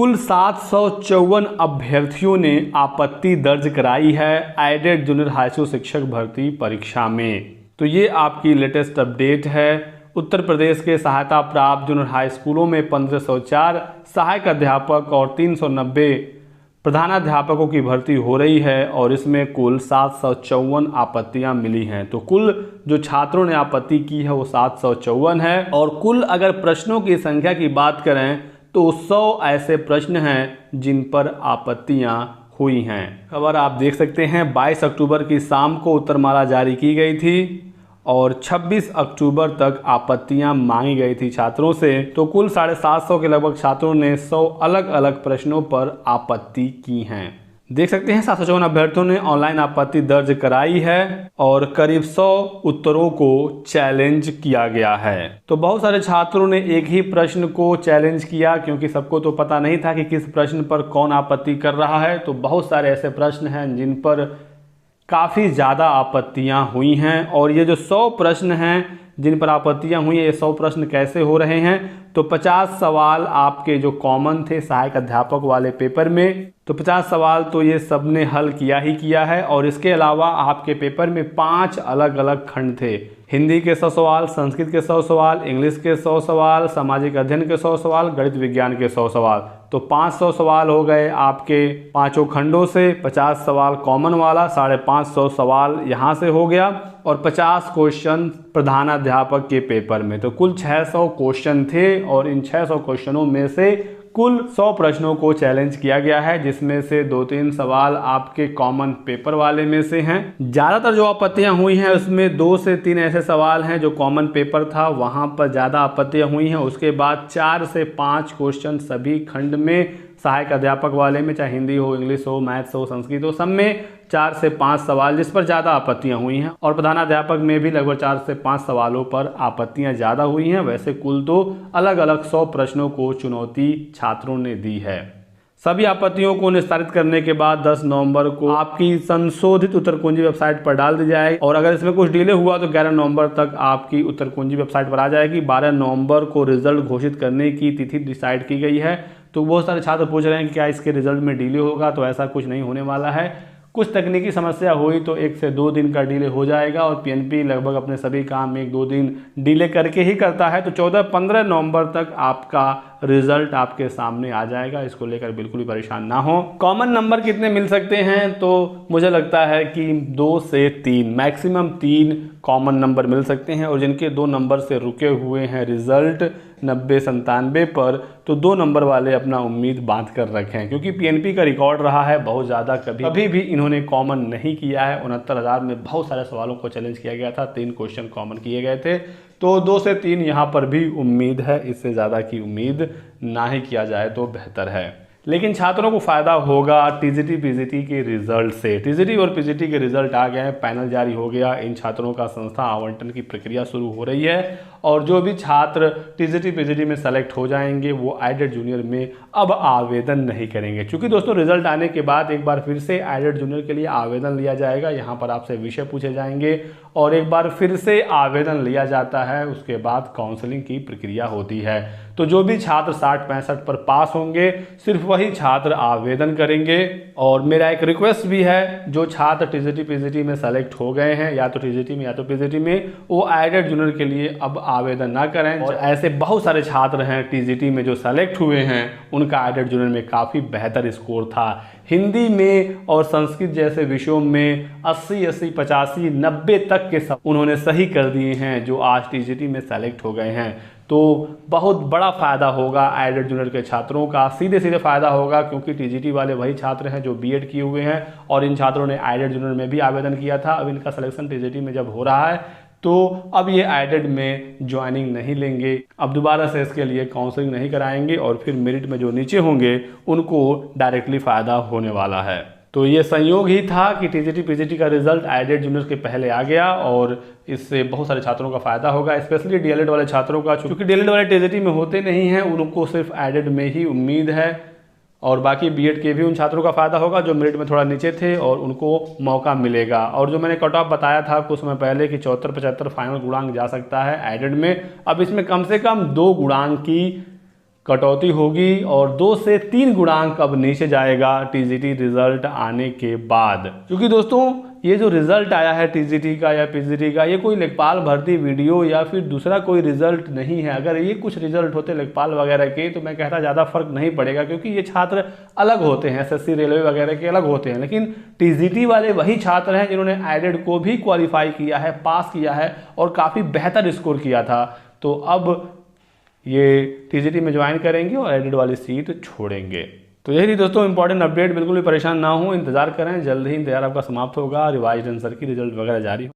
कुल 754 अभ्यर्थियों ने आपत्ति दर्ज कराई है एडेड जूनियर हाई स्कूल शिक्षक भर्ती परीक्षा में। तो ये आपकी लेटेस्ट अपडेट है। उत्तर प्रदेश के सहायता प्राप्त जूनियर हाई स्कूलों में 1504 सहायक अध्यापक और 390 प्रधानाध्यापकों की भर्ती हो रही है और इसमें कुल 754 आपत्तियां मिली हैं। तो कुल जो छात्रों ने आपत्ति की है वो 754 है और कुल अगर प्रश्नों की संख्या की बात करें तो 100 ऐसे प्रश्न हैं जिन पर आपत्तियां हुई हैं। खबर आप देख सकते हैं 22 अक्टूबर की शाम को उत्तरमाला जारी की गई थी और 26 अक्टूबर तक आपत्तियां मांगी गई थी छात्रों से। तो कुल 750 के लगभग छात्रों ने 100 अलग अलग प्रश्नों पर आपत्ति की हैं। देख सकते हैं 754 अभ्यर्थियों ने ऑनलाइन आपत्ति दर्ज कराई है और करीब 100 उत्तरों को चैलेंज किया गया है। तो बहुत सारे छात्रों ने एक ही प्रश्न को चैलेंज किया क्योंकि सबको तो पता नहीं था कि किस प्रश्न पर कौन आपत्ति कर रहा है। तो बहुत सारे ऐसे प्रश्न हैं जिन पर काफ़ी ज़्यादा आपत्तियां हुई हैं और ये जो 100 प्रश्न हैं जिन पर आपत्तियां हुई हैं, ये 100 प्रश्न कैसे हो रहे हैं। तो 50 सवाल आपके जो कॉमन थे सहायक अध्यापक वाले पेपर में, तो 50 सवाल तो ये सब ने हल किया ही किया है और इसके अलावा आपके पेपर में 5 अलग अलग खंड थे। हिंदी के 100 सवाल, संस्कृत के 100 सवाल, इंग्लिश के 100 सवाल, सामाजिक अध्ययन के 100 सवाल, गणित विज्ञान के 100 सवाल। तो 500 सवाल हो गए आपके पांचों खंडों से, 50 सवाल कॉमन वाला, 550 सवाल यहाँ से हो गया और 50 क्वेश्चन प्रधानाध्यापक के पेपर में। तो कुल 600 क्वेश्चन थे और इन 600 क्वेश्चनों में से कुल 100 प्रश्नों को चैलेंज किया गया है, जिसमें से 2-3 सवाल आपके कॉमन पेपर वाले में से हैं। ज़्यादातर जो आपत्तियां हुई हैं उसमें 2 से 3 ऐसे सवाल हैं जो कॉमन पेपर था, वहां पर ज़्यादा आपत्तियां हुई हैं। उसके बाद 4 से 5 क्वेश्चन सभी खंड में सहायक अध्यापक वाले में, चाहे हिंदी हो, इंग्लिश हो, मैथ्स हो, संस्कृत हो, सब में 4 से 5 सवाल जिस पर ज़्यादा आपत्तियां हुई हैं और प्रधानाध्यापक में भी लगभग 4 से 5 सवालों पर आपत्तियां ज़्यादा हुई हैं। वैसे कुल तो अलग अलग 100 प्रश्नों को चुनौती छात्रों ने दी है। सभी आपत्तियों को निस्तारित करने के बाद 10 नवंबर को आपकी संशोधित उत्तर कुंजी वेबसाइट पर डाल दी जाएगी और अगर इसमें कुछ डिले हुआ तो 11 नवंबर तक आपकी उत्तर कुंजी वेबसाइट पर आ जाएगी। 12 नवंबर को रिजल्ट घोषित करने की तिथि डिसाइड की गई है। तो बहुत सारे छात्र पूछ रहे हैं कि क्या इसके रिजल्ट में डिले होगा, तो ऐसा कुछ नहीं होने वाला है। कुछ तकनीकी समस्या हुई तो 1 से 2 दिन का डिले हो जाएगा और पीएनपी लगभग अपने सभी काम 1-2 दिन डिले करके ही करता है। तो 14-15 नवंबर तक आपका रिजल्ट आपके सामने आ जाएगा, इसको लेकर बिल्कुल भी परेशान ना हो। कॉमन नंबर कितने मिल सकते हैं, तो मुझे लगता है कि 2 से 3, मैक्सिमम 3 कॉमन नंबर मिल सकते हैं और जिनके 2 नंबर से रुके हुए हैं रिजल्ट 90-97 पर, तो 2 नंबर वाले अपना उम्मीद बांध कर रखें क्योंकि पीएनपी का रिकॉर्ड रहा है बहुत ज़्यादा, कभी भी इन्होंने कॉमन नहीं किया है। 69,000 में बहुत सारे सवालों को चैलेंज किया गया था, 3 क्वेश्चन कॉमन किए गए थे। तो 2 से 3 यहाँ पर भी उम्मीद है, इससे ज़्यादा की उम्मीद ना ही किया जाए तो बेहतर है। लेकिन छात्रों को फ़ायदा होगा टीजीटी पीजीटी के रिजल्ट से। टीजीटी और पीजीटी के रिजल्ट आ गए हैं, पैनल जारी हो गया, इन छात्रों का संस्था आवंटन की प्रक्रिया शुरू हो रही है और जो भी छात्र टीजीटी पीजीटी में सेलेक्ट हो जाएंगे वो एडेड जूनियर में अब आवेदन नहीं करेंगे। क्योंकि दोस्तों रिजल्ट आने के बाद एक बार फिर से एडेड जूनियर के लिए आवेदन लिया जाएगा। यहाँ पर आपसे विषय पूछे जाएंगे और एक बार फिर से आवेदन लिया जाता है, उसके बाद काउंसलिंग की प्रक्रिया होती है। तो जो भी छात्र 60-65 पर पास होंगे सिर्फ वही छात्र आवेदन करेंगे। और मेरा एक रिक्वेस्ट भी है, जो छात्र टीजीटी पीजीटी में सेलेक्ट हो गए हैं या तो टीजीटी में या तो पीजीटी में, वो एडेड जूनियर के लिए अब आवेदन ना करें। और ऐसे बहुत सारे छात्र हैं टीजीटी में जो सेलेक्ट हुए हैं, उनका एडेड जूनियर में काफ़ी बेहतर स्कोर था। हिंदी में और संस्कृत जैसे विषयों में 80, 85, 90 तक के सब उन्होंने सही कर दिए हैं जो आज टीजीटी में सेलेक्ट हो गए हैं। तो बहुत बड़ा फ़ायदा होगा एडेड जूनियर के छात्रों का, सीधे सीधे फ़ायदा होगा क्योंकि टीजीटी वाले वही छात्र हैं जो बीएड किए हुए हैं और इन छात्रों ने एडेड जूनियर में भी आवेदन किया था। अब इनका सिलेक्शन टीजीटी में जब हो रहा है तो अब ये एडेड में ज्वाइनिंग नहीं लेंगे, अब दोबारा से इसके लिए काउंसलिंग नहीं कराएंगे और फिर मेरिट में जो नीचे होंगे उनको डायरेक्टली फ़ायदा होने वाला है। तो ये संयोग ही था कि टीजीटी पीजीटी का रिजल्ट एडेड जूनियर के पहले आ गया और इससे बहुत सारे छात्रों का फायदा होगा, स्पेशली डीएलएड वाले छात्रों का, क्योंकि डीएलएड वाले टीजीटी में होते नहीं हैं, उनको सिर्फ एडेड में ही उम्मीद है। और बाकी बीएड के भी उन छात्रों का फायदा होगा जो मेरिट में थोड़ा नीचे थे और उनको मौका मिलेगा। और जो मैंने कट ऑफ बताया था कुछ समय पहले कि 74-75 फाइनल गुणांक जा सकता है एडेड में, अब इसमें कम से कम 2 गुणांक की कटौती होगी और 2 से 3 गुणांक अब नीचे जाएगा टीजीटी रिजल्ट आने के बाद। क्योंकि दोस्तों ये जो रिजल्ट आया है टीजीटी का या पीजीटी का, ये कोई लेखपाल भर्ती वीडियो या फिर दूसरा कोई रिजल्ट नहीं है। अगर ये कुछ रिजल्ट होते लेखपाल वगैरह के तो मैं कहता ज़्यादा फर्क नहीं पड़ेगा, क्योंकि ये छात्र अलग होते हैं, एसएससी रेलवे वगैरह के अलग होते हैं। लेकिन टीजीटी वाले वही छात्र हैं जिन्होंने एडेड को भी क्वालिफाई किया है, पास किया है और काफ़ी बेहतर स्कोर किया था। तो अब ये टीजीटी में ज्वाइन करेंगे और एडेड वाली सीट छोड़ेंगे। तो यही थी दोस्तों इंपॉर्टेंट अपडेट। बिल्कुल भी परेशान ना हो, इंतजार करें, जल्द ही इंतजार आपका समाप्त होगा, रिवाइज्ड आंसर की रिजल्ट वगैरह जारी हो।